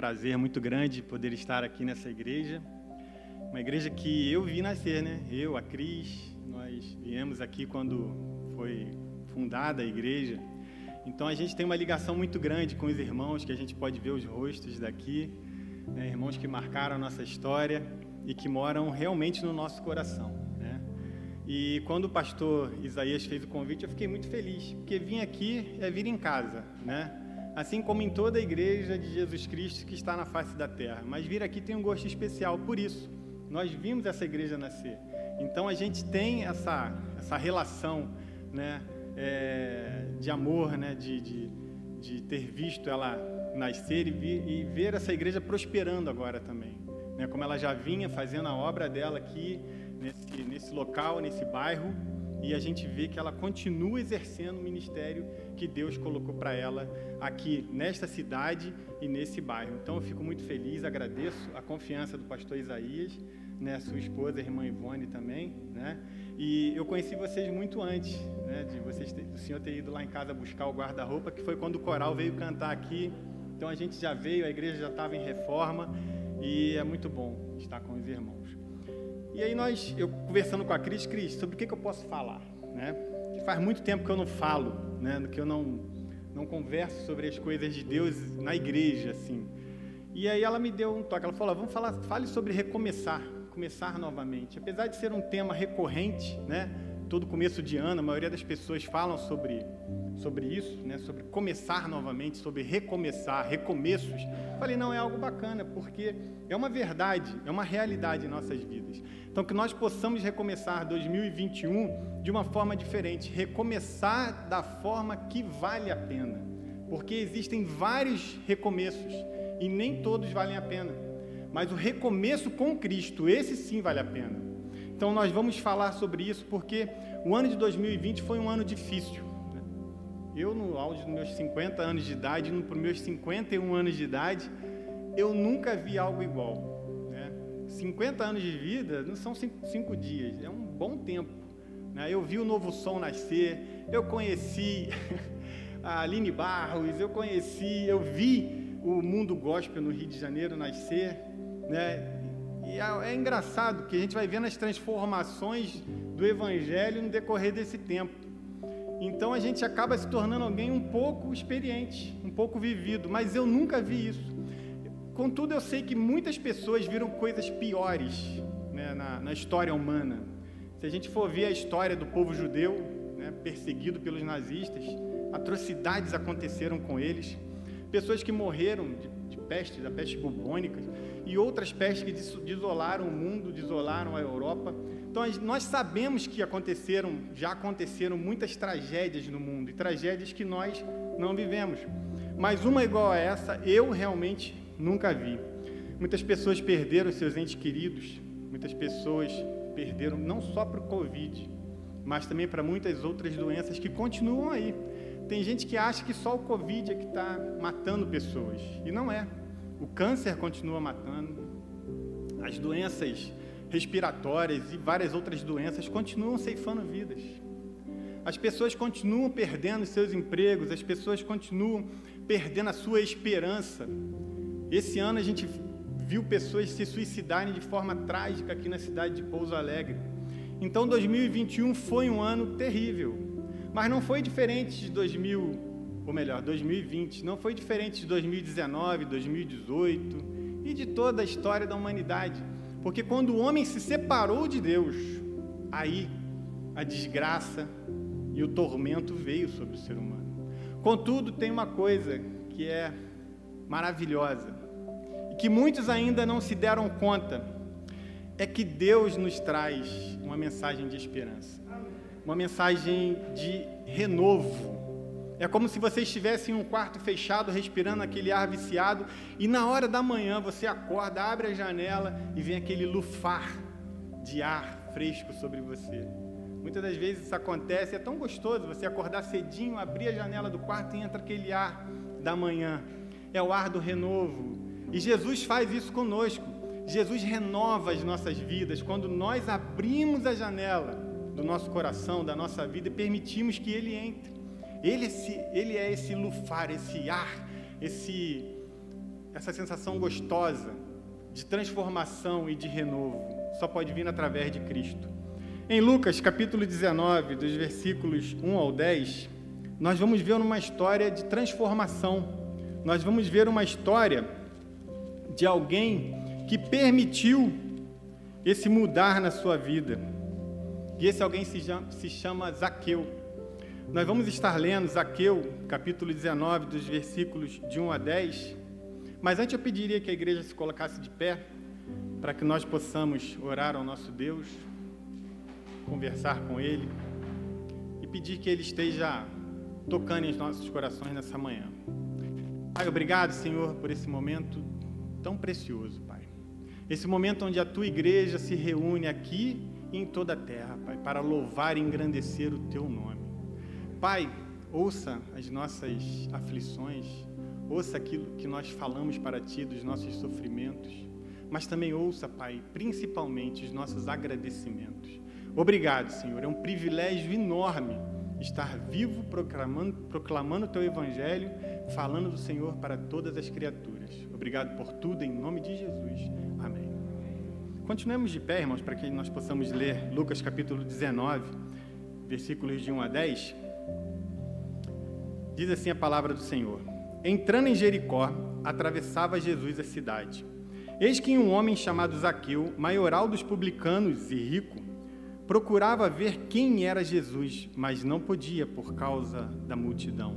prazer muito grande poder estar aqui nessa igreja. Uma igreja que eu vi nascer, né? Eu, a Cris, nós viemos aqui quando foi fundada a igreja. Então a gente tem uma ligação muito grande com os irmãos, que a gente pode ver os rostos daqui, né? Irmãos que marcaram a nossa história e que moram realmente no nosso coração, né? E quando o pastor Isaías fez o convite, eu fiquei muito feliz, porque vir aqui é vir em casa, né? Assim como em toda a igreja de Jesus Cristo que está na face da terra. Mas vir aqui tem um gosto especial, por isso, nós vimos essa igreja nascer. Então a gente tem essa relação, né, de amor, né, de ter visto ela nascer e ver essa igreja prosperando agora também, né, como ela já vinha fazendo a obra dela aqui, nesse local, nesse bairro, e a gente vê que ela continua exercendo o ministério que Deus colocou para ela aqui nesta cidade e nesse bairro. Então eu fico muito feliz, agradeço a confiança do pastor Isaías, né, sua esposa, a irmã Ivone também, né? E eu conheci vocês muito antes, né, do senhor ter ido lá em casa buscar o guarda-roupa, que foi quando o coral veio cantar aqui. Então a gente já veio, a igreja já estava em reforma e é muito bom estar com os irmãos. E aí eu conversando com a Cris, sobre o que eu posso falar, né? Que faz muito tempo que eu não falo, né? Que eu não converso sobre as coisas de Deus na igreja, assim. E aí ela me deu um toque, ela falou, fale sobre recomeçar novamente. Apesar de ser um tema recorrente, né? Todo começo de ano, a maioria das pessoas falam sobre isso, né? Sobre começar novamente, sobre recomeçar, recomeços. Falei, não, é algo bacana, porque é uma verdade, é uma realidade em nossas vidas. Então, que nós possamos recomeçar 2021 de uma forma diferente, recomeçar da forma que vale a pena, porque existem vários recomeços e nem todos valem a pena, mas o recomeço com Cristo, esse sim vale a pena. Então, nós vamos falar sobre isso, porque o ano de 2020 foi um ano difícil. Eu, no auge dos meus 50 anos de idade, para os meus 51 anos de idade, eu nunca vi algo igual, né? 50 anos de vida não são 5 dias, é um bom tempo, né? Eu vi o Novo Som nascer, eu conheci a Aline Barros, eu vi o mundo gospel no Rio de Janeiro nascer, né? E é engraçado que a gente vai vendo as transformações do Evangelho no decorrer desse tempo. Então a gente acaba se tornando alguém um pouco experiente, um pouco vivido, mas eu nunca vi isso. Contudo, eu sei que muitas pessoas viram coisas piores, né, na história humana. Se a gente for ver a história do povo judeu, né, perseguido pelos nazistas, atrocidades aconteceram com eles, pessoas que morreram de peste, da peste bubônica, e outras pestes que desolaram o mundo, desolaram a Europa. Então, nós sabemos que já aconteceram muitas tragédias no mundo, e tragédias que nós não vivemos. Mas uma igual a essa, eu realmente nunca vi. Muitas pessoas perderam seus entes queridos, muitas pessoas perderam não só para o Covid, mas também para muitas outras doenças que continuam aí. Tem gente que acha que só o Covid é que está matando pessoas, e não é. O câncer continua matando, as doenças respiratórias e várias outras doenças continuam ceifando vidas. As pessoas continuam perdendo seus empregos, as pessoas continuam perdendo a sua esperança. Esse ano a gente viu pessoas se suicidarem de forma trágica aqui na cidade de Pouso Alegre. Então 2021 foi um ano terrível, mas não foi diferente de 2020, não foi diferente de 2019, 2018 e de toda a história da humanidade. Porque quando o homem se separou de Deus, aí a desgraça e o tormento veio sobre o ser humano. Contudo, tem uma coisa que é maravilhosa e que muitos ainda não se deram conta, é que Deus nos traz uma mensagem de esperança, uma mensagem de renovo. É como se você estivesse em um quarto fechado, respirando aquele ar viciado, e na hora da manhã você acorda, abre a janela e vem aquele lufar de ar fresco sobre você. Muitas das vezes isso acontece, é tão gostoso você acordar cedinho, abrir a janela do quarto e entra aquele ar da manhã. É o ar do renovo. E Jesus faz isso conosco. Jesus renova as nossas vidas quando nós abrimos a janela do nosso coração, da nossa vida e permitimos que Ele entre. Ele é esse lufar, esse ar, essa sensação gostosa de transformação e de renovo só pode vir através de Cristo. Em Lucas, capítulo 19, dos versículos 1 ao 10, nós vamos ver uma história de transformação. Nós vamos ver uma história de alguém que permitiu esse mudar na sua vida. E esse alguém se chama Zaqueu. Nós vamos estar lendo Zaqueu, capítulo 19, dos versículos de 1 a 10. Mas antes eu pediria que a igreja se colocasse de pé, para que nós possamos orar ao nosso Deus, conversar com Ele e pedir que Ele esteja tocando em nossos corações nessa manhã. Pai, obrigado, Senhor, por esse momento tão precioso, Pai. Esse momento onde a Tua igreja se reúne aqui e em toda a terra, Pai, para louvar e engrandecer o Teu nome. Pai, ouça as nossas aflições, ouça aquilo que nós falamos para Ti dos nossos sofrimentos, mas também ouça, Pai, principalmente os nossos agradecimentos. Obrigado, Senhor, é um privilégio enorme estar vivo, proclamando o Teu Evangelho, falando do Senhor para todas as criaturas. Obrigado por tudo, em nome de Jesus. Amém. Continuemos de pé, irmãos, para que nós possamos ler Lucas capítulo 19, versículos de 1 a 10. Diz assim a palavra do Senhor: Entrando em Jericó, atravessava Jesus a cidade. Eis que um homem chamado Zaqueu, maioral dos publicanos e rico, procurava ver quem era Jesus, mas não podia por causa da multidão,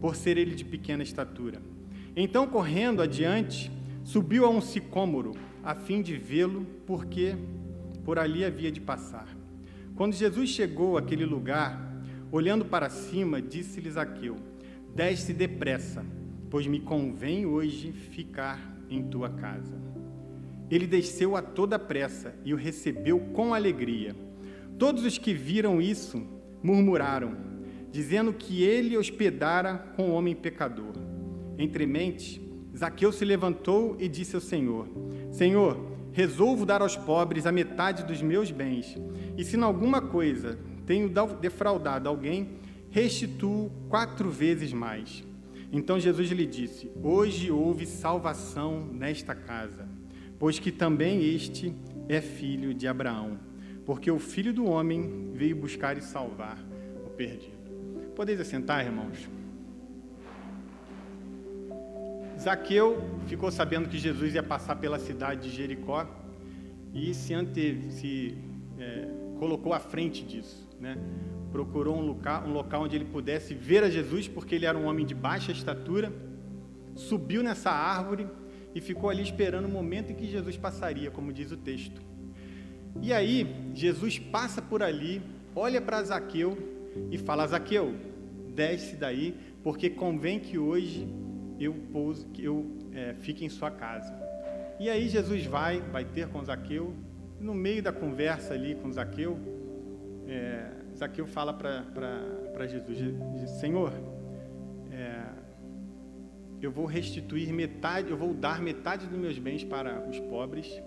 por ser ele de pequena estatura. Então, correndo adiante, subiu a um sicômoro, a fim de vê-lo, porque por ali havia de passar. Quando Jesus chegou àquele lugar, olhando para cima, disse-lhe Zaqueu: Desce depressa, pois me convém hoje ficar em tua casa. Ele desceu a toda pressa e o recebeu com alegria. Todos os que viram isso murmuraram, dizendo que ele hospedara com um homem pecador. Entremente, Zaqueu se levantou e disse ao Senhor: Senhor, resolvo dar aos pobres a metade dos meus bens, e se em alguma coisa tenho defraudado alguém, restituo 4 vezes mais. Então Jesus lhe disse: Hoje houve salvação nesta casa, pois que também este é filho de Abraão, porque o Filho do Homem veio buscar e salvar o perdido. Podeis assentar, irmãos? Zaqueu ficou sabendo que Jesus ia passar pela cidade de Jericó e se colocou à frente disso, né? Procurou um local onde ele pudesse ver a Jesus, porque ele era um homem de baixa estatura, subiu nessa árvore e ficou ali esperando o momento em que Jesus passaria, como diz o texto. E aí, Jesus passa por ali, olha para Zaqueu e fala: Zaqueu, desce daí, porque convém que hoje eu fique em sua casa. E aí Jesus vai ter com Zaqueu. No meio da conversa ali com Zaqueu, Zaqueu fala para Jesus: Senhor, eu vou restituir metade, eu vou dar metade dos meus bens para os pobres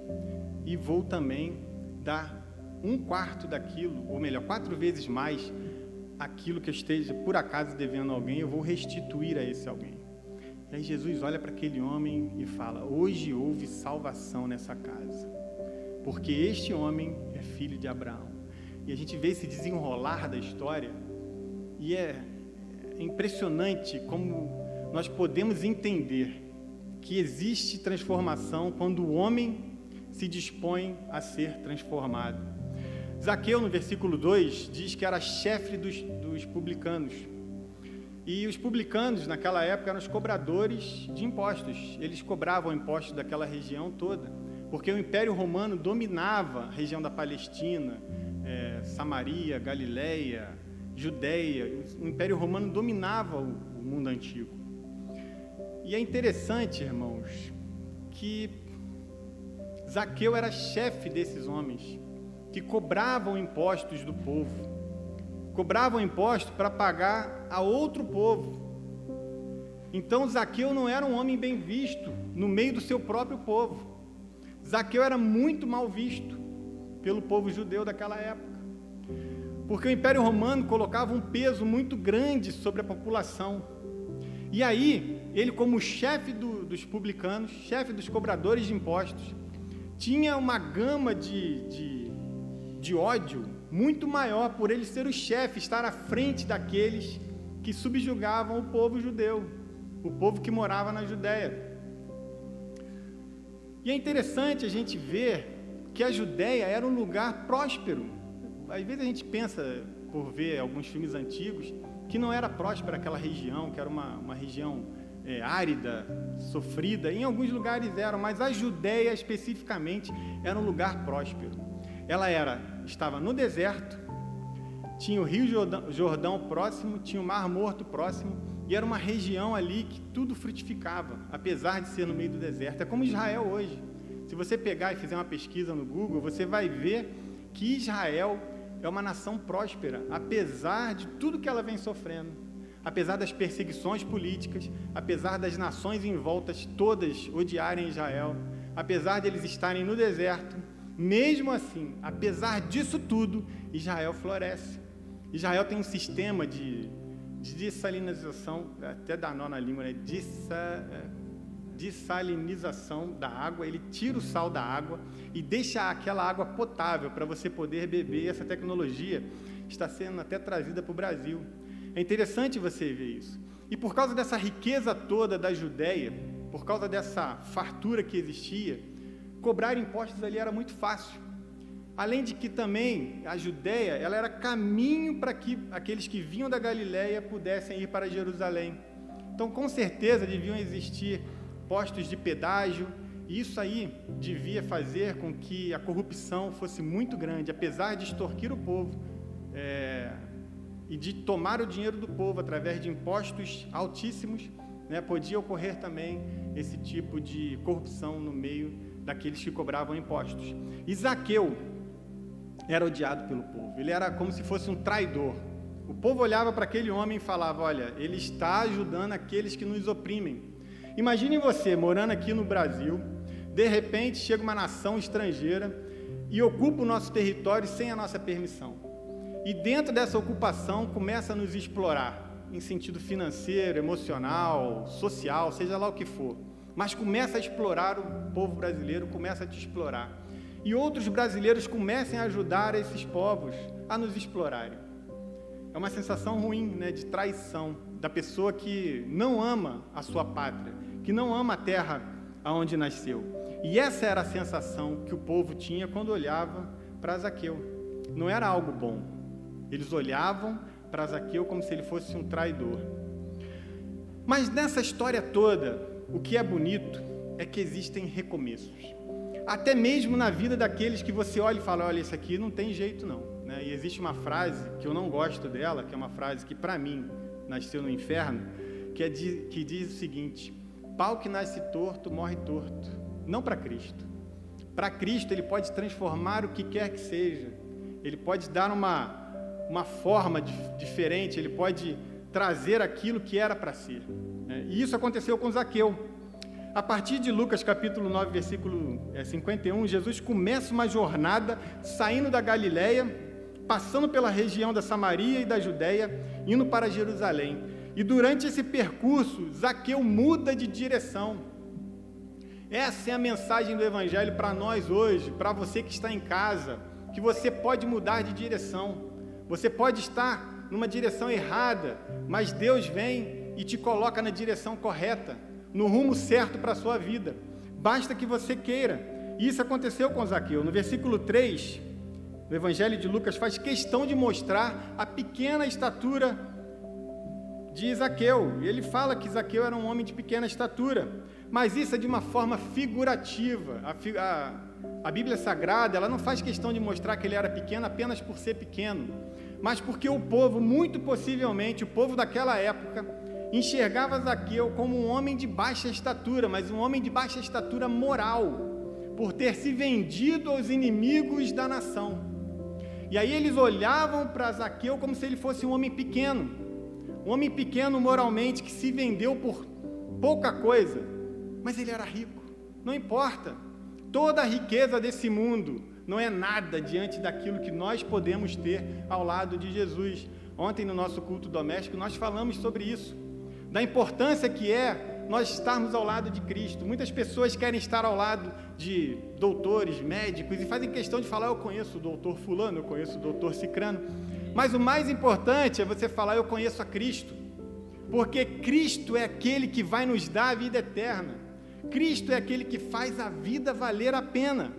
e vou também dar 1/4 daquilo, ou melhor, 4 vezes mais aquilo que eu esteja por acaso devendo a alguém, eu vou restituir a esse alguém. E aí Jesus olha para aquele homem e fala: hoje houve salvação nessa casa, porque este homem é filho de Abraão. E a gente vê esse desenrolar da história e é impressionante como nós podemos entender que existe transformação quando o homem se dispõe a ser transformado. Zaqueu, no versículo 2, diz que era chefe dos publicanos. E os publicanos, naquela época, eram os cobradores de impostos. Eles cobravam impostos daquela região toda, porque o Império Romano dominava a região da Palestina, Samaria, Galileia, Judeia. O Império Romano dominava o mundo antigo. E é interessante, irmãos, que Zaqueu era chefe desses homens que cobravam impostos do povo. Cobravam impostos para pagar a outro povo. Então Zaqueu não era um homem bem visto no meio do seu próprio povo. Zaqueu era muito mal visto pelo povo judeu daquela época, porque o Império Romano colocava um peso muito grande sobre a população. E aí, ele como chefe dos publicanos, chefe dos cobradores de impostos, tinha uma gama de ódio muito maior por ele ser o chefe, estar à frente daqueles que subjugavam o povo judeu, o povo que morava na Judéia. E é interessante a gente ver que a Judéia era um lugar próspero. Às vezes a gente pensa, por ver alguns filmes antigos, que não era próspera aquela região, que era uma região árida, sofrida. Em alguns lugares eram, mas a Judéia especificamente era um lugar próspero. Ela estava no deserto, tinha o Rio Jordão próximo, tinha o Mar Morto próximo, e era uma região ali que tudo frutificava, apesar de ser no meio do deserto. É como Israel hoje. Se você pegar e fizer uma pesquisa no Google, você vai ver que Israel é uma nação próspera, apesar de tudo que ela vem sofrendo, apesar das perseguições políticas, apesar das nações em volta todas odiarem Israel, apesar de eles estarem no deserto, mesmo assim, apesar disso tudo, Israel floresce. Israel tem um sistema de dessalinização, até dá nó na língua, né? Dessalinização da água. Ele tira o sal da água e deixa aquela água potável para você poder beber. Essa tecnologia está sendo até trazida para o Brasil. É interessante você ver isso. E por causa dessa riqueza toda da Judéia, por causa dessa fartura que existia, cobrar impostos ali era muito fácil. Além de que também a Judéia, ela era caminho para que aqueles que vinham da Galileia pudessem ir para Jerusalém. Então, com certeza, deviam existir postos de pedágio, e isso aí devia fazer com que a corrupção fosse muito grande, apesar de extorquir o povo e de tomar o dinheiro do povo através de impostos altíssimos, né, podia ocorrer também esse tipo de corrupção no meio daqueles que cobravam impostos. E Zaqueu era odiado pelo povo, ele era como se fosse um traidor. O povo olhava para aquele homem e falava: olha, ele está ajudando aqueles que nos oprimem. Imagine você morando aqui no Brasil, de repente chega uma nação estrangeira e ocupa o nosso território sem a nossa permissão. E dentro dessa ocupação começa a nos explorar, em sentido financeiro, emocional, social, seja lá o que for. Mas começa a explorar o povo brasileiro, começa a te explorar. E outros brasileiros comecem a ajudar esses povos a nos explorarem. É uma sensação ruim, né, de traição, da pessoa que não ama a sua pátria, que não ama a terra aonde nasceu. E essa era a sensação que o povo tinha quando olhava para Zaqueu. Não era algo bom. Eles olhavam para Zaqueu como se ele fosse um traidor. Mas nessa história toda, o que é bonito é que existem recomeços. Até mesmo na vida daqueles que você olha e fala: olha, isso aqui não tem jeito não. Né? E existe uma frase que eu não gosto dela, que é uma frase que para mim nasceu no inferno, que diz o seguinte: pau que nasce torto, morre torto. Não para Cristo. Para Cristo ele pode transformar o que quer que seja. Ele pode dar uma forma diferente, ele pode trazer aquilo que era para ser. E isso aconteceu com Zaqueu. A partir de Lucas capítulo 9, versículo 51, Jesus começa uma jornada saindo da Galileia, passando pela região da Samaria e da Judéia, indo para Jerusalém. E durante esse percurso, Zaqueu muda de direção. Essa é a mensagem do Evangelho para nós hoje, para você que está em casa, que você pode mudar de direção. Você pode estar numa direção errada, mas Deus vem e te coloca na direção correta, no rumo certo para a sua vida. Basta que você queira. E isso aconteceu com Zaqueu. No versículo 3, o Evangelho de Lucas faz questão de mostrar a pequena estatura de Zaqueu. Ele fala que Zaqueu era um homem de pequena estatura, mas isso é de uma forma figurativa. A Bíblia Sagrada, ela não faz questão de mostrar que ele era pequeno apenas por ser pequeno, mas porque o povo, muito possivelmente, o povo daquela época, enxergava Zaqueu como um homem de baixa estatura, mas um homem de baixa estatura moral, por ter se vendido aos inimigos da nação. E aí eles olhavam para Zaqueu como se ele fosse um homem pequeno moralmente, que se vendeu por pouca coisa, mas ele era rico. Não importa, toda a riqueza desse mundo não é nada diante daquilo que nós podemos ter ao lado de Jesus. Ontem no nosso culto doméstico nós falamos sobre isso. da importância que é nós estarmos ao lado de Cristo. Muitas pessoas querem estar ao lado de doutores, médicos, e fazem questão de falar: eu conheço o doutor fulano, eu conheço o doutor cicrano. Mas o mais importante é você falar: eu conheço a Cristo, porque Cristo é aquele que vai nos dar a vida eterna. Cristo é aquele que faz a vida valer a pena.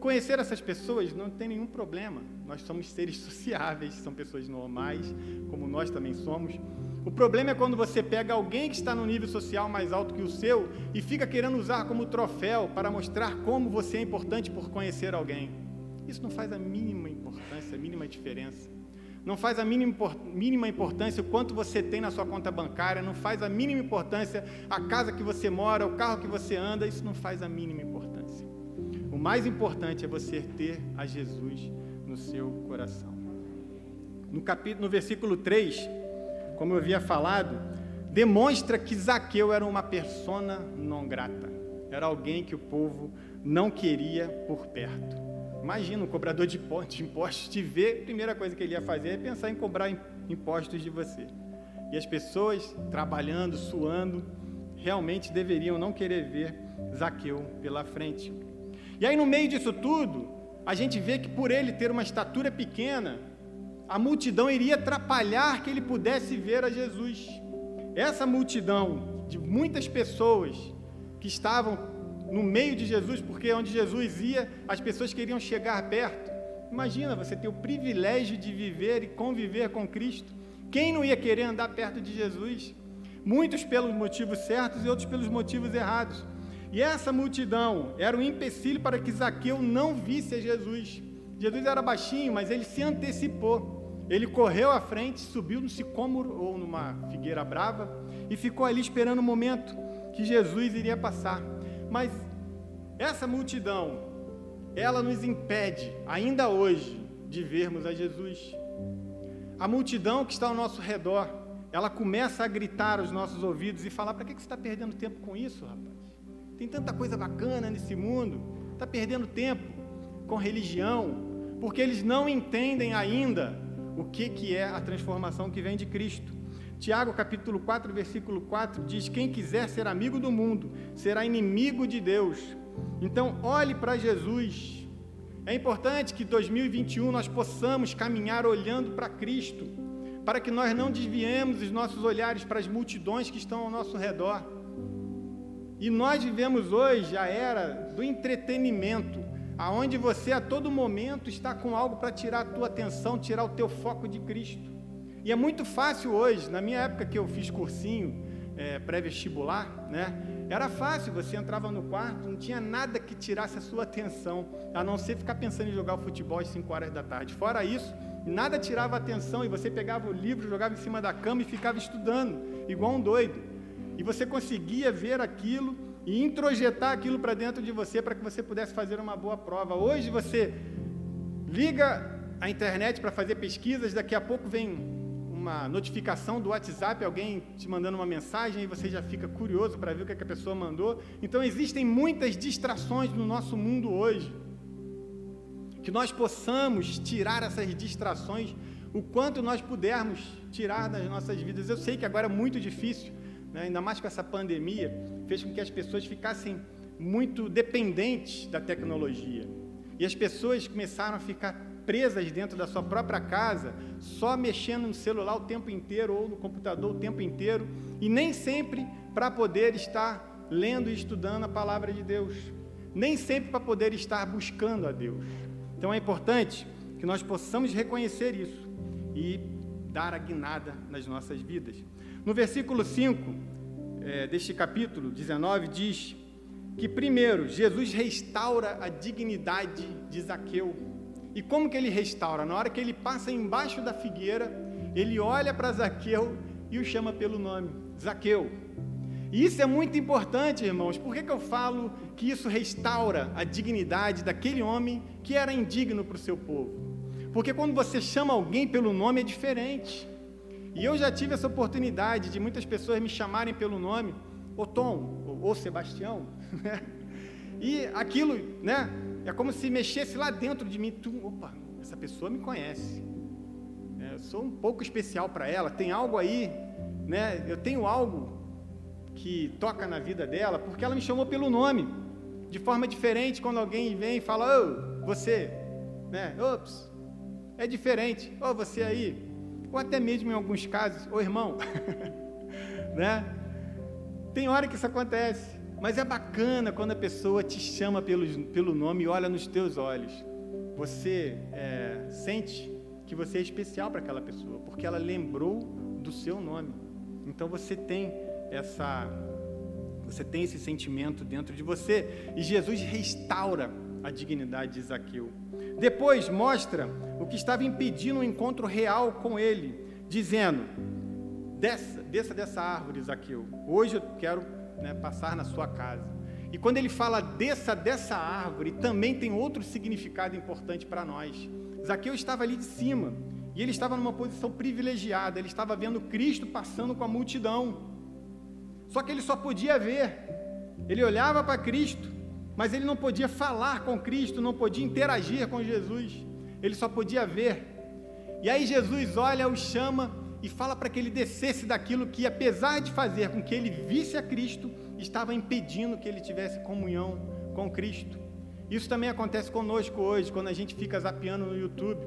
Conhecer essas pessoas não tem nenhum problema. Nós somos seres sociáveis, são pessoas normais, como nós também somos. O problema é quando você pega alguém que está no nível social mais alto que o seu e fica querendo usar como troféu para mostrar como você é importante por conhecer alguém. Isso não faz a mínima importância, a mínima diferença. Não faz a mínima importância o quanto você tem na sua conta bancária, não faz a mínima importância a casa que você mora, o carro que você anda, isso não faz a mínima importância. O mais importante é você ter a Jesus no seu coração. No versículo 3, como eu havia falado, demonstra que Zaqueu era uma persona non grata. Era alguém que o povo não queria por perto. Imagina um cobrador de impostos te ver, a primeira coisa que ele ia fazer é pensar em cobrar impostos de você. E as pessoas trabalhando, suando, realmente deveriam não querer ver Zaqueu pela frente. E aí, no meio disso tudo, a gente vê que por ele ter uma estatura pequena, a multidão iria atrapalhar que ele pudesse ver a Jesus. Essa multidão de muitas pessoas que estavam no meio de Jesus, porque onde Jesus ia, as pessoas queriam chegar perto. Imagina você ter o privilégio de viver e conviver com Cristo. Quem não ia querer andar perto de Jesus? Muitos pelos motivos certos e outros pelos motivos errados. E essa multidão era um empecilho para que Zaqueu não visse a Jesus. Jesus era baixinho, mas ele se antecipou. Ele correu à frente, subiu no sicômoro ou numa figueira brava e ficou ali esperando o momento que Jesus iria passar. Mas essa multidão, ela nos impede, ainda hoje, de vermos a Jesus. A multidão que está ao nosso redor, ela começa a gritar aos nossos ouvidos e falar: para que você está perdendo tempo com isso, rapaz? Tem tanta coisa bacana nesse mundo, está perdendo tempo com religião, porque eles não entendem ainda o que é a transformação que vem de Cristo. Tiago, capítulo 4, versículo 4, diz: quem quiser ser amigo do mundo, será inimigo de Deus. Então, olhe para Jesus. É importante que em 2021 nós possamos caminhar olhando para Cristo, para que nós não desviemos os nossos olhares para as multidões que estão ao nosso redor. E nós vivemos hoje a era do entretenimento, aonde você a todo momento está com algo para tirar a tua atenção, tirar o teu foco de Cristo. E é muito fácil hoje, na minha época que eu fiz cursinho pré-vestibular, né? Era fácil, você entrava no quarto, não tinha nada que tirasse a sua atenção, a não ser ficar pensando em jogar o futebol às 5 horas da tarde. Fora isso, nada tirava a atenção e você pegava o livro, jogava em cima da cama e ficava estudando, igual um doido. E você conseguia ver aquilo e introjetar aquilo para dentro de você para que você pudesse fazer uma boa prova. Hoje você liga a internet para fazer pesquisas, daqui a pouco vem uma notificação do WhatsApp, alguém te mandando uma mensagem e você já fica curioso para ver o que a pessoa mandou. Então existem muitas distrações no nosso mundo hoje. Que nós possamos tirar essas distrações o quanto nós pudermos tirar das nossas vidas. Eu sei que agora é muito difícil, né? Ainda mais com essa pandemia, fez com que as pessoas ficassem muito dependentes da tecnologia. E as pessoas começaram a ficar presas dentro da sua própria casa, só mexendo no celular o tempo inteiro ou no computador o tempo inteiro, e nem sempre para poder estar lendo e estudando a palavra de Deus, nem sempre para poder estar buscando a Deus. Então é importante que nós possamos reconhecer isso e dar a guinada nas nossas vidas. No versículo 5 deste capítulo 19 diz que primeiro Jesus restaura a dignidade de Zaqueu. E como que ele restaura? Na hora que ele passa embaixo da figueira, ele olha para Zaqueu e o chama pelo nome, Zaqueu. E isso é muito importante, irmãos. Por que eu falo que isso restaura a dignidade daquele homem que era indigno para o seu povo? Porque quando você chama alguém pelo nome é diferente. E eu já tive essa oportunidade de muitas pessoas me chamarem pelo nome, ô Tom, ou Sebastião, né? E aquilo, né? É como se mexesse lá dentro de mim. Opa, essa pessoa me conhece. Eu sou um pouco especial para ela. Tem algo aí né? Eu tenho algo que toca na vida dela, porque ela me chamou pelo nome, de forma diferente. Quando alguém vem e fala, ô, você, né? Ops, é diferente, ô, você aí, ou até mesmo em alguns casos, ô, irmão, né? Tem hora que isso acontece, mas é bacana quando a pessoa te chama pelo nome e olha nos teus olhos. Você sente que você é especial para aquela pessoa, porque ela lembrou do seu nome. Então você tem esse sentimento dentro de você, e Jesus restaura a dignidade de Zaqueu. Depois mostra o que estava impedindo um encontro real com ele, dizendo, desça dessa árvore, Zaqueu, hoje eu quero, né, passar na sua casa. E quando ele fala desça dessa árvore, também tem outro significado importante para nós. Zaqueu estava ali de cima, e ele estava numa posição privilegiada, ele estava vendo Cristo passando com a multidão. Só que ele só podia ver, ele olhava para Cristo, mas ele não podia falar com Cristo, não podia interagir com Jesus, ele só podia ver. E aí Jesus olha, o chama e fala para que ele descesse daquilo que, apesar de fazer com que ele visse a Cristo, estava impedindo que ele tivesse comunhão com Cristo. Isso também acontece conosco hoje, quando a gente fica zapeando no YouTube,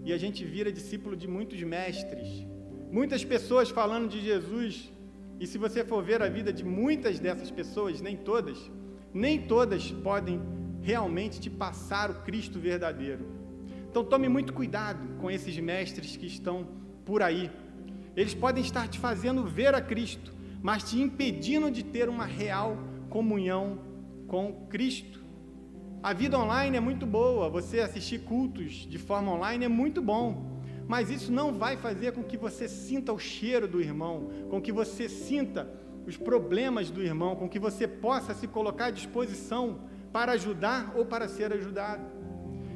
e a gente vira discípulo de muitos mestres, muitas pessoas falando de Jesus. E se você for ver a vida de muitas dessas pessoas, nem todas podem realmente te passar o Cristo verdadeiro. Então tome muito cuidado com esses mestres que estão por aí. Eles podem estar te fazendo ver a Cristo, mas te impedindo de ter uma real comunhão com Cristo. A vida online é muito boa, você assistir cultos de forma online é muito bom, mas isso não vai fazer com que você sinta o cheiro do irmão, com que você sinta os problemas do irmão, com que você possa se colocar à disposição para ajudar ou para ser ajudado.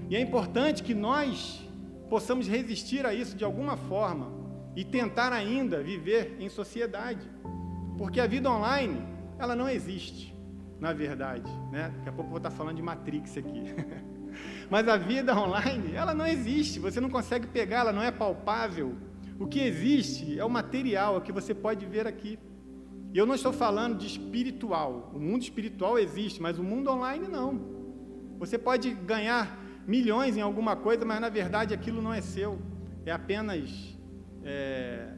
E é importante que nós possamos resistir a isso de alguma forma e tentar ainda viver em sociedade, porque a vida online, ela não existe, na verdade, né? Daqui a pouco eu vou estar falando de Matrix aqui. Mas a vida online, ela não existe, você não consegue pegar, ela não é palpável. O que existe é o material, é o que você pode ver aqui. E eu não estou falando de espiritual, o mundo espiritual existe, mas o mundo online não. Você pode ganhar milhões em alguma coisa, mas na verdade aquilo não é seu, é apenas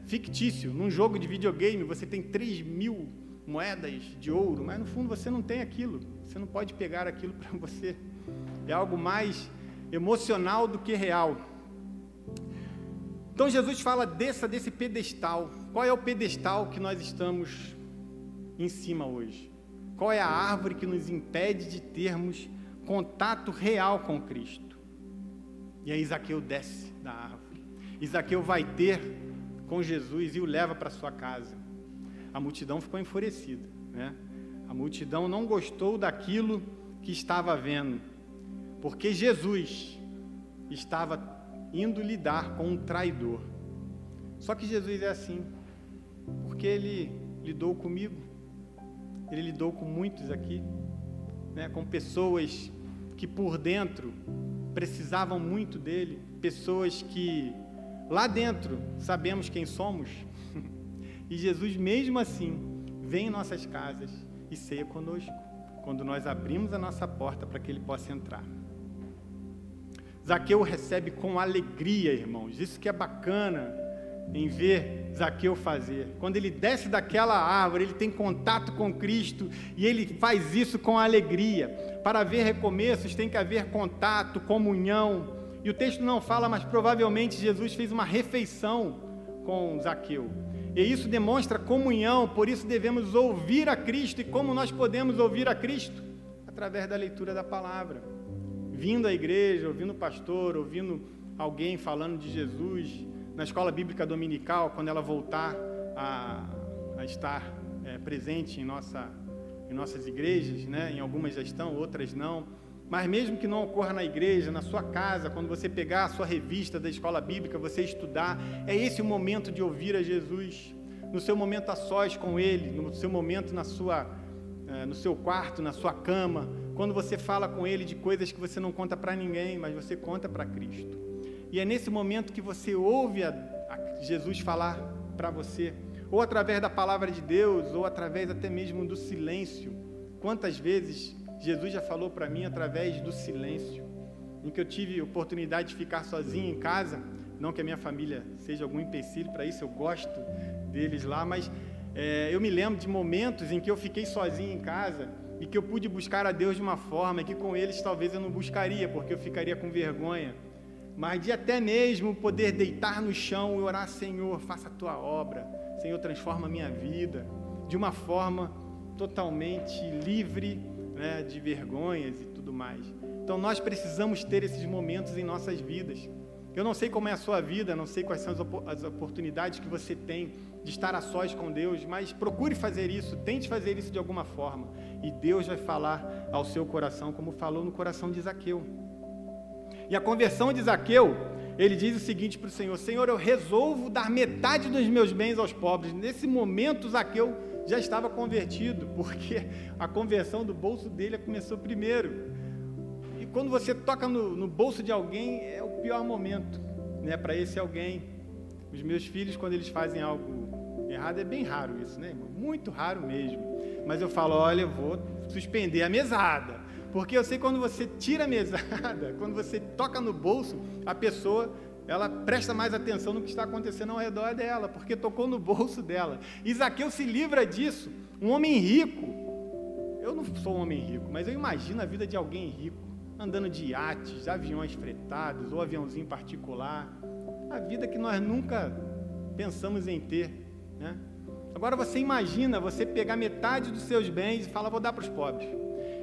fictício. Num jogo de videogame você tem 3.000 moedas de ouro, mas no fundo você não tem aquilo, você não pode pegar aquilo para você. É algo mais emocional do que real. Então Jesus fala, desça desse pedestal. Qual é o pedestal que nós estamos em cima hoje? Qual é a árvore que nos impede de termos contato real com Cristo? E aí Zaqueu desce da árvore. E Zaqueu vai ter com Jesus e o leva para sua casa. A multidão ficou enfurecida, né? A multidão não gostou daquilo que estava vendo, porque Jesus estava indo lidar com um traidor. Só que Jesus é assim, porque Ele lidou comigo, Ele lidou com muitos aqui, né? Com pessoas que por dentro precisavam muito dEle, pessoas que lá dentro sabemos quem somos, e Jesus mesmo assim vem em nossas casas e ceia conosco, quando nós abrimos a nossa porta para que Ele possa entrar. Zaqueu recebe com alegria, irmãos, isso que é bacana em ver Zaqueu fazer. Quando ele desce daquela árvore, ele tem contato com Cristo e ele faz isso com alegria. Para haver recomeços tem que haver contato, comunhão. E o texto não fala, mas provavelmente Jesus fez uma refeição com Zaqueu. E isso demonstra comunhão, por isso devemos ouvir a Cristo. E como nós podemos ouvir a Cristo? Através da leitura da palavra. Vindo à igreja, ouvindo o pastor, ouvindo alguém falando de Jesus, na escola bíblica dominical, quando ela voltar a estar presente em nossas igrejas, né? Em algumas já estão, outras não, mas mesmo que não ocorra na igreja, na sua casa, quando você pegar a sua revista da escola bíblica, você estudar, é esse o momento de ouvir a Jesus, no seu momento a sós com Ele, no seu momento no seu quarto, na sua cama, quando você fala com Ele de coisas que você não conta para ninguém, mas você conta para Cristo. E é nesse momento que você ouve Jesus falar para você, ou através da palavra de Deus, ou através até mesmo do silêncio. Quantas vezes Jesus já falou para mim através do silêncio, em que eu tive oportunidade de ficar sozinho em casa, não que a minha família seja algum empecilho para isso, eu gosto deles lá, mas eu me lembro de momentos em que eu fiquei sozinho em casa e que eu pude buscar a Deus de uma forma que com eles talvez eu não buscaria, porque eu ficaria com vergonha, mas de até mesmo poder deitar no chão e orar: Senhor, faça a tua obra, Senhor, transforma a minha vida, de uma forma totalmente livre, né, de vergonhas e tudo mais. Então nós precisamos ter esses momentos em nossas vidas. Eu não sei como é a sua vida, não sei quais são as oportunidades que você tem de estar a sós com Deus, mas procure fazer isso, tente fazer isso de alguma forma, e Deus vai falar ao seu coração, como falou no coração de Zaqueu. E a conversão de Zaqueu, ele diz o seguinte para o Senhor: Senhor, eu resolvo dar metade dos meus bens aos pobres. Nesse momento, Zaqueu já estava convertido, porque a conversão do bolso dele começou primeiro. E quando você toca no bolso de alguém, é o pior momento, né, para esse alguém. Os meus filhos, quando eles fazem algo errado, é bem raro isso, né, irmão? Muito raro mesmo. Mas eu falo: olha, eu vou suspender a mesada, porque eu sei que quando você tira a mesada, quando você toca no bolso, a pessoa, ela presta mais atenção no que está acontecendo ao redor dela, porque tocou no bolso dela. E Zaqueu se livra disso. Um homem rico, eu não sou um homem rico, mas eu imagino a vida de alguém rico, andando de iates, aviões fretados, ou aviãozinho particular, a vida que nós nunca pensamos em ter, né? Agora você imagina você pegar metade dos seus bens e falar: vou dar para os pobres.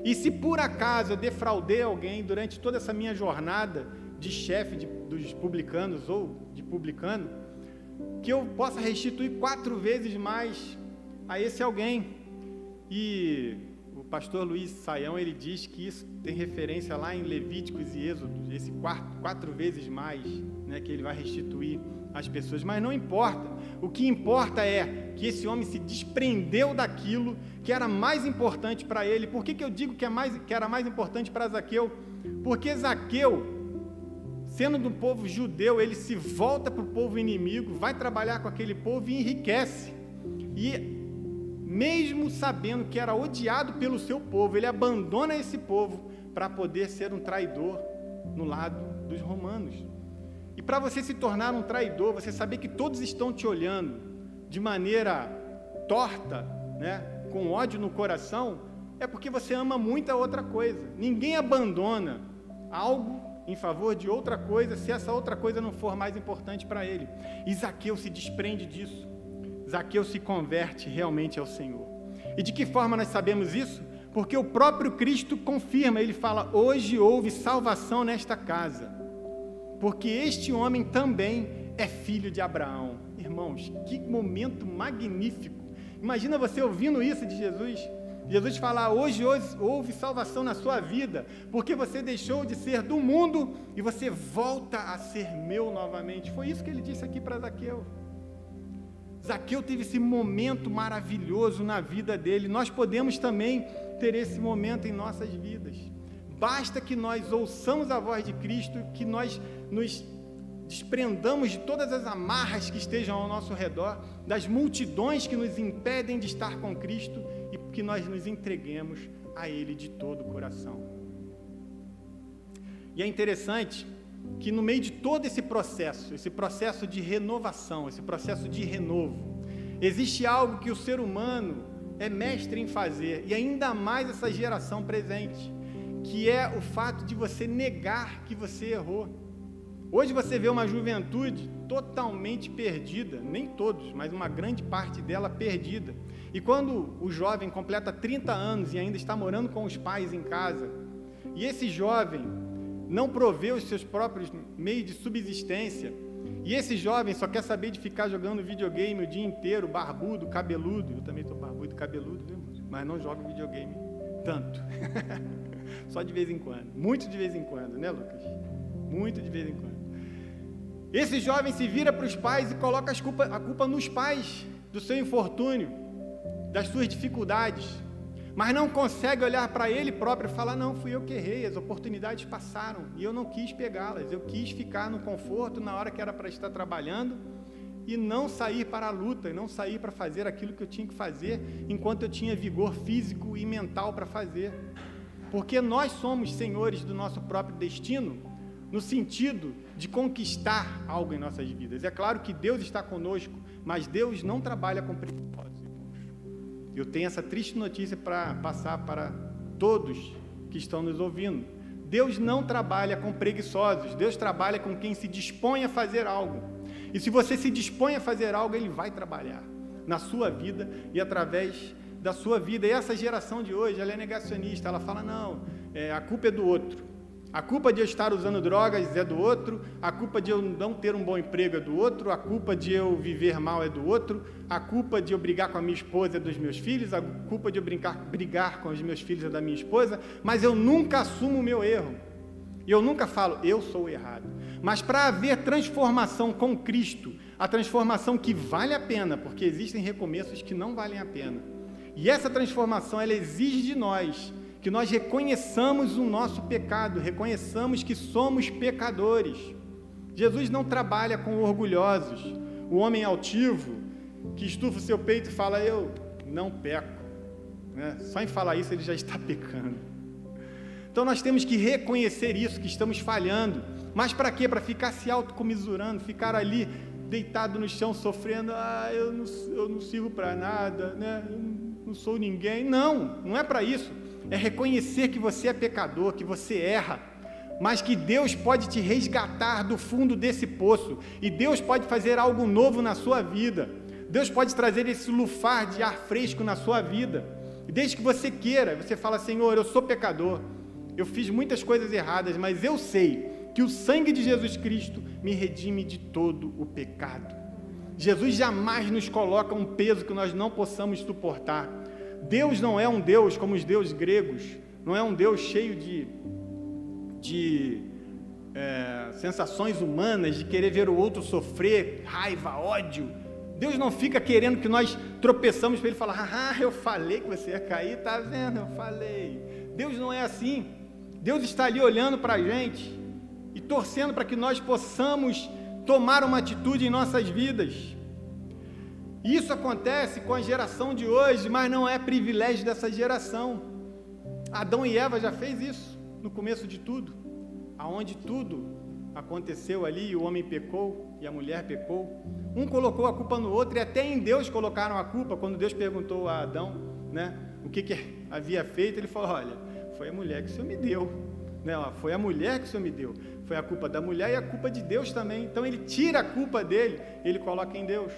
E se por acaso eu defraudei alguém durante toda essa minha jornada de chefe dos publicanos ou de publicano, que eu possa restituir 4 vezes mais a esse alguém. E o pastor Luiz Saião, ele diz que isso tem referência lá em Levíticos e Êxodo, esse 4 vezes mais, né, que ele vai restituir às pessoas. Mas não importa, o que importa é que esse homem se desprendeu daquilo que era mais importante para ele. Por que eu digo que era mais importante para Zaqueu? Porque Zaqueu, sendo do povo judeu, ele se volta para o povo inimigo, vai trabalhar com aquele povo e enriquece. E mesmo sabendo que era odiado pelo seu povo, ele abandona esse povo para poder ser um traidor no lado dos romanos. E para você se tornar um traidor, você saber que todos estão te olhando de maneira torta, né, com ódio no coração, é porque você ama muita outra coisa. Ninguém abandona algo em favor de outra coisa se essa outra coisa não for mais importante para ele. E Zaqueu se desprende disso. Zaqueu se converte realmente ao Senhor. E de que forma nós sabemos isso? Porque o próprio Cristo confirma, ele fala: hoje houve salvação nesta casa, porque este homem também é filho de Abraão. Irmãos, que momento magnífico! Imagina você ouvindo isso de Jesus. Jesus falar: hoje houve salvação na sua vida, porque você deixou de ser do mundo e você volta a ser meu novamente. Foi isso que ele disse aqui para Zaqueu. Zaqueu teve esse momento maravilhoso na vida dele. Nós podemos também ter esse momento em nossas vidas. Basta que nós ouçamos a voz de Cristo, que nós nos desprendamos de todas as amarras que estejam ao nosso redor, das multidões que nos impedem de estar com Cristo, e que nós nos entreguemos a Ele de todo o coração. E é interessante que no meio de todo esse processo de renovação, esse processo de renovo, existe algo que o ser humano é mestre em fazer, e ainda mais essa geração presente, que é o fato de você negar que você errou. Hoje você vê uma juventude totalmente perdida, nem todos, mas uma grande parte dela perdida. E quando o jovem completa 30 anos e ainda está morando com os pais em casa, e esse jovem não provê os seus próprios meios de subsistência, e esse jovem só quer saber de ficar jogando videogame o dia inteiro, barbudo, cabeludo. Eu também estou barbudo e cabeludo, viu, mas não jogo videogame tanto. Só de vez em quando, muito de vez em quando, né, Lucas? Muito de vez em quando. Esse jovem se vira para os pais e coloca a culpa nos pais do seu infortúnio, das suas dificuldades, mas não consegue olhar para ele próprio e falar: não, fui eu que errei, as oportunidades passaram e eu não quis pegá-las, eu quis ficar no conforto na hora que era para estar trabalhando, e não sair para a luta, e não sair para fazer aquilo que eu tinha que fazer, enquanto eu tinha vigor físico e mental para fazer. Porque nós somos senhores do nosso próprio destino, no sentido de conquistar algo em nossas vidas. É claro que Deus está conosco, mas Deus não trabalha com preguiçosos, irmãos. Eu tenho essa triste notícia para passar para todos que estão nos ouvindo. Deus não trabalha com preguiçosos, Deus trabalha com quem se dispõe a fazer algo. E se você se dispõe a fazer algo, Ele vai trabalhar na sua vida e através da sua vida. E essa geração de hoje, ela é negacionista, ela fala, não, a culpa é do outro. A culpa de eu estar usando drogas é do outro, a culpa de eu não ter um bom emprego é do outro, a culpa de eu viver mal é do outro, a culpa de eu brigar com a minha esposa é dos meus filhos, a culpa de eu brigar com os meus filhos é da minha esposa, mas eu nunca assumo o meu erro. E eu nunca falo, eu sou errado. Mas para haver transformação com Cristo, a transformação que vale a pena, porque existem recomeços que não valem a pena. E essa transformação, ela exige de nós que nós reconheçamos o nosso pecado, reconheçamos que somos pecadores. Jesus não trabalha com orgulhosos, o homem altivo, que estufa o seu peito e fala, eu não peco. Né? Só em falar isso ele já está pecando. Então nós temos que reconhecer isso, que estamos falhando. Mas para quê? Para ficar se autocomisurando, ficar ali deitado no chão sofrendo, eu não sirvo para nada, né? Eu não sou ninguém. Não, não é para isso. É reconhecer que você é pecador, que você erra, mas que Deus pode te resgatar do fundo desse poço, e Deus pode fazer algo novo na sua vida. Deus pode trazer esse lufar de ar fresco na sua vida, e desde que você queira, você fala, Senhor, eu sou pecador, eu fiz muitas coisas erradas, mas eu sei que o sangue de Jesus Cristo me redime de todo o pecado. Jesus jamais nos coloca um peso que nós não possamos suportar. Deus não é um Deus como os deuses gregos, não é um Deus cheio de sensações humanas, de querer ver o outro sofrer, raiva, ódio. Deus não fica querendo que nós tropeçamos para Ele falar, eu falei que você ia cair, tá vendo? Eu falei. Deus não é assim. Deus está ali olhando para a gente e torcendo para que nós possamos tomar uma atitude em nossas vidas. Isso acontece com a geração de hoje, mas não é privilégio dessa geração. Adão e Eva já fez isso no começo de tudo, aonde tudo aconteceu ali, o homem pecou e a mulher pecou. Um colocou a culpa no outro e até em Deus colocaram a culpa. Quando Deus perguntou a Adão, né, o que havia feito, ele falou, olha, foi a mulher que o Senhor me deu, né, foi a mulher que o Senhor me deu. Foi a culpa da mulher e a culpa de Deus também. Então ele tira a culpa dele, ele coloca em Deus.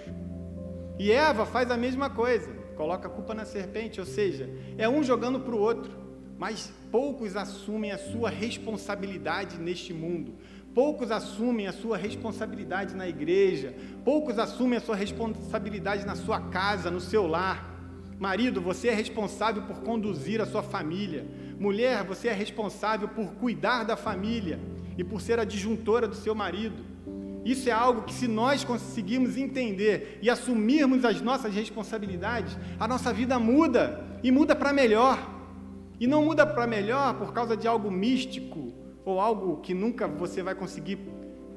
E Eva faz a mesma coisa, coloca a culpa na serpente, ou seja, é um jogando para o outro, mas poucos assumem a sua responsabilidade neste mundo, poucos assumem a sua responsabilidade na igreja, poucos assumem a sua responsabilidade na sua casa, no seu lar. Marido, você é responsável por conduzir a sua família. Mulher, você é responsável por cuidar da família e por ser a disjuntora do seu marido. Isso é algo que, se nós conseguirmos entender e assumirmos as nossas responsabilidades, a nossa vida muda, e muda para melhor. E não muda para melhor por causa de algo místico, ou algo que nunca você vai conseguir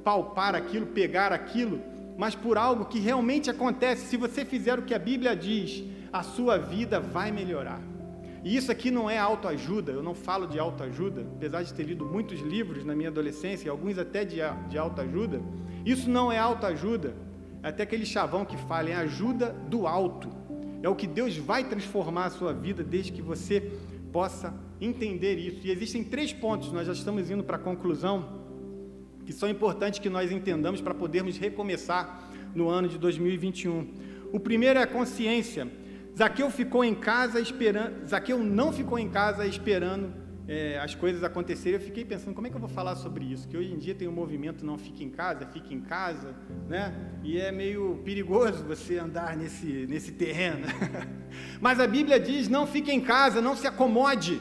palpar aquilo, pegar aquilo, mas por algo que realmente acontece. Se você fizer o que a Bíblia diz, a sua vida vai melhorar. E isso aqui não é autoajuda, eu não falo de autoajuda, apesar de ter lido muitos livros na minha adolescência, alguns até de autoajuda. Isso não é autoajuda, é até aquele chavão que fala, é ajuda do alto. É o que Deus vai transformar a sua vida, desde que você possa entender isso. E existem 3 pontos, nós já estamos indo para a conclusão, que são importantes que nós entendamos para podermos recomeçar no ano de 2021. O primeiro é a consciência. Zaqueu não ficou em casa esperando as coisas acontecerem. Eu fiquei pensando, como é que eu vou falar sobre isso? Que hoje em dia tem um movimento não fique em casa, né? E é meio perigoso você andar nesse terreno. Mas a Bíblia diz, não fique em casa, não se acomode,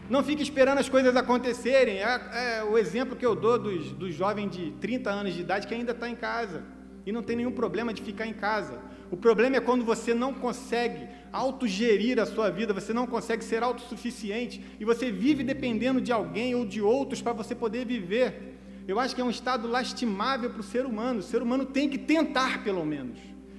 não fique esperando as coisas acontecerem. É o exemplo que eu dou dos jovens de 30 anos de idade que ainda está em casa e não tem nenhum problema de ficar em casa. O problema é quando você não consegue autogerir a sua vida, você não consegue ser autossuficiente e você vive dependendo de alguém ou de outros para você poder viver. Eu acho que é um estado lastimável para o ser humano. O ser humano tem que tentar, pelo menos.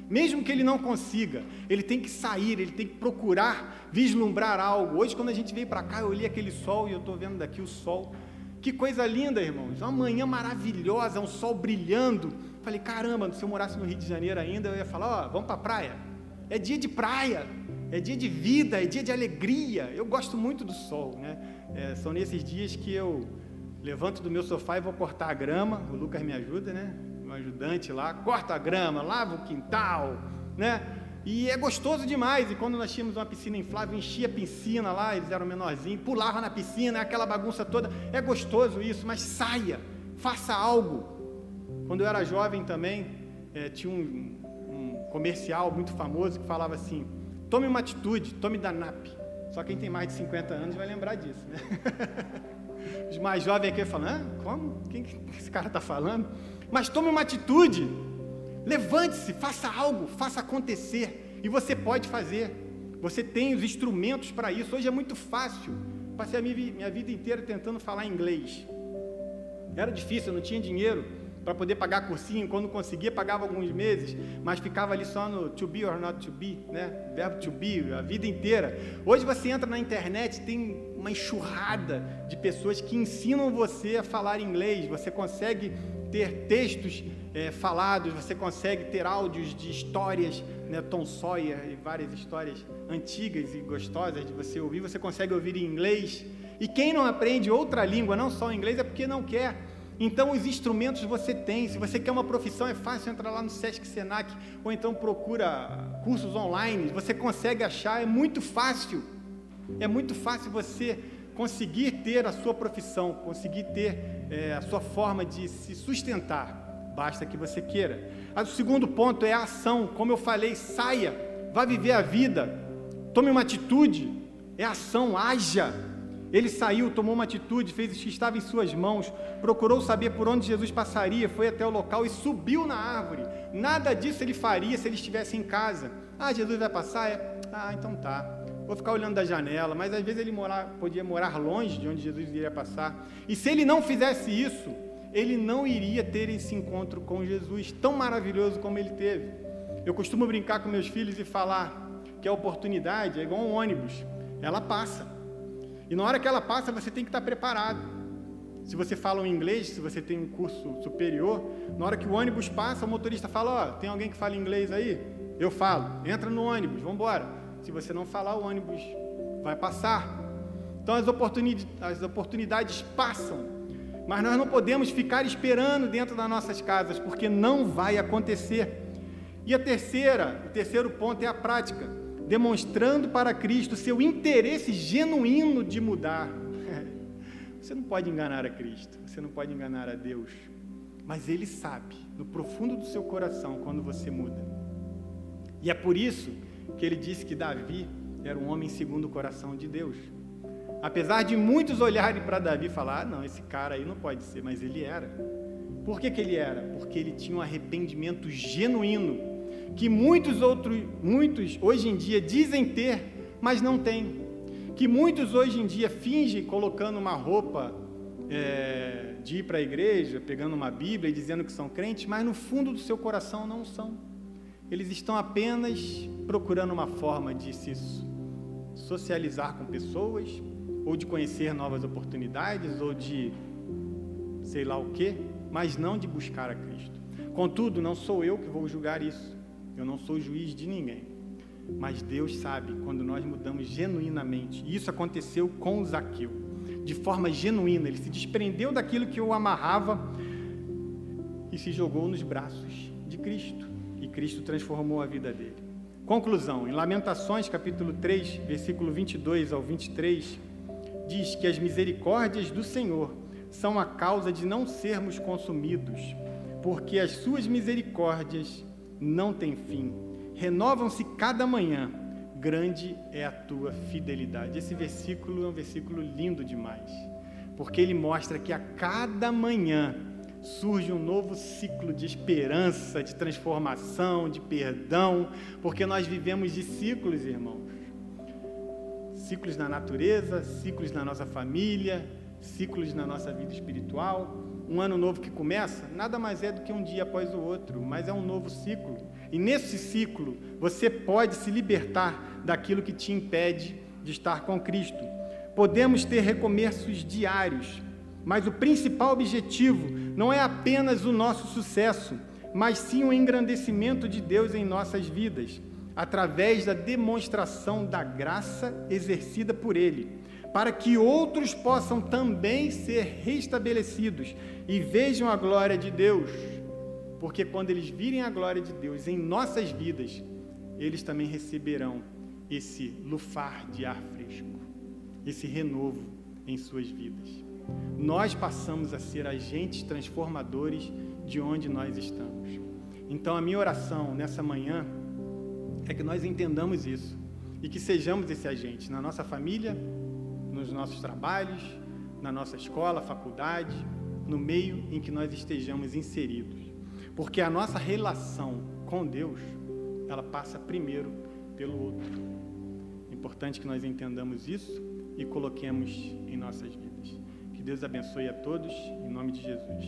Mesmo que ele não consiga, ele tem que sair, ele tem que procurar vislumbrar algo. Hoje, quando a gente veio para cá, eu olhei aquele sol e eu estou vendo daqui o sol. Que coisa linda, irmãos. Uma manhã maravilhosa, um sol brilhando. Falei, caramba, se eu morasse no Rio de Janeiro ainda, eu ia falar, ó, vamos para a praia. É dia de praia, é dia de vida, é dia de alegria. Eu gosto muito do sol, né? São nesses dias que eu levanto do meu sofá e vou cortar a grama. O Lucas me ajuda, né? Meu ajudante lá, corta a grama, lava o quintal, né? E é gostoso demais. E quando nós tínhamos uma piscina inflável, enchia a piscina lá, eles eram menorzinhos, pulava na piscina, aquela bagunça toda. É gostoso isso, mas saia, faça algo. Quando eu era jovem também, tinha um comercial muito famoso que falava assim, tome uma atitude, tome da NAP. Só quem tem mais de 50 anos vai lembrar disso, né? Os mais jovens aqui falam, como? Quem que esse cara está falando? Mas tome uma atitude, levante-se, faça algo, faça acontecer, e você pode fazer, você tem os instrumentos para isso. Hoje é muito fácil. Passei a minha vida inteira tentando falar inglês, era difícil, eu não tinha dinheiro para poder pagar cursinho. Quando conseguia, pagava alguns meses, mas ficava ali só no to be or not to be, né? Verbo to be, a vida inteira. Hoje você entra na internet, tem uma enxurrada de pessoas que ensinam você a falar inglês. Você consegue ter textos falados, você consegue ter áudios de histórias, né? Tom Sawyer e várias histórias antigas e gostosas de você ouvir. Você consegue ouvir em inglês. E quem não aprende outra língua, não só o inglês, é porque não quer. Então, os instrumentos você tem. Se você quer uma profissão, é fácil entrar lá no Sesc Senac, ou então procura cursos online, você consegue achar, é muito fácil você conseguir ter a sua profissão, conseguir ter a sua forma de se sustentar, basta que você queira. O segundo ponto é a ação. Como eu falei, saia, vá viver a vida, tome uma atitude, é ação, haja. Ele saiu, tomou uma atitude, fez o que estava em suas mãos, procurou saber por onde Jesus passaria, foi até o local e subiu na árvore. Nada disso ele faria se ele estivesse em casa. Jesus vai passar? Então tá, vou ficar olhando da janela. Mas às vezes ele podia morar longe de onde Jesus iria passar. E se ele não fizesse isso, ele não iria ter esse encontro com Jesus, tão maravilhoso como ele teve. Eu costumo brincar com meus filhos e falar que a oportunidade é igual um ônibus, ela passa. E na hora que ela passa, você tem que estar preparado. Se você fala um inglês, se você tem um curso superior, na hora que o ônibus passa, o motorista fala, tem alguém que fala inglês aí? Eu falo, entra no ônibus, vamos embora. Se você não falar, o ônibus vai passar. Então as oportunidades passam, mas nós não podemos ficar esperando dentro das nossas casas, porque não vai acontecer. E o terceiro ponto é a prática. Demonstrando para Cristo seu interesse genuíno de mudar. Você não pode enganar a Cristo, você não pode enganar a Deus, mas Ele sabe, no profundo do seu coração, quando você muda. E é por isso que Ele disse que Davi era um homem segundo o coração de Deus. Apesar de muitos olharem para Davi e falar, não, esse cara aí não pode ser, mas ele era. Por que ele era? Porque ele tinha um arrependimento genuíno, que muitos hoje em dia dizem ter, mas não têm. Que muitos hoje em dia fingem colocando uma roupa de ir para a igreja, pegando uma Bíblia e dizendo que são crentes, mas no fundo do seu coração não são. Eles estão apenas procurando uma forma de se socializar com pessoas, ou de conhecer novas oportunidades, ou de sei lá o quê, mas não de buscar a Cristo. Contudo, não sou eu que vou julgar isso. Eu não sou juiz de ninguém, mas Deus sabe quando nós mudamos genuinamente. E isso aconteceu com Zaqueu, de forma genuína. Ele se desprendeu daquilo que o amarrava e se jogou nos braços de Cristo. E Cristo transformou a vida dele. Conclusão, em Lamentações, capítulo 3, versículo 22 ao 23, diz que as misericórdias do Senhor são a causa de não sermos consumidos, porque as suas misericórdias não tem fim, renovam-se cada manhã, grande é a tua fidelidade. Esse versículo é um versículo lindo demais, porque ele mostra que a cada manhã surge um novo ciclo de esperança, de transformação, de perdão, porque nós vivemos de ciclos, irmãos. Ciclos na natureza, ciclos na nossa família, ciclos na nossa vida espiritual. Um ano novo que começa, nada mais é do que um dia após o outro, mas é um novo ciclo. E nesse ciclo, você pode se libertar daquilo que te impede de estar com Cristo. Podemos ter recomeços diários, mas o principal objetivo não é apenas o nosso sucesso, mas sim o engrandecimento de Deus em nossas vidas, através da demonstração da graça exercida por Ele, para que outros possam também ser restabelecidos e vejam a glória de Deus, porque quando eles virem a glória de Deus em nossas vidas, eles também receberão esse lufar de ar fresco, esse renovo em suas vidas. Nós passamos a ser agentes transformadores de onde nós estamos. Então, a minha oração nessa manhã é que nós entendamos isso e que sejamos esse agente na nossa família, nos nossos trabalhos, na nossa escola, faculdade, no meio em que nós estejamos inseridos. Porque a nossa relação com Deus, ela passa primeiro pelo outro. É importante que nós entendamos isso e coloquemos em nossas vidas. Que Deus abençoe a todos, em nome de Jesus.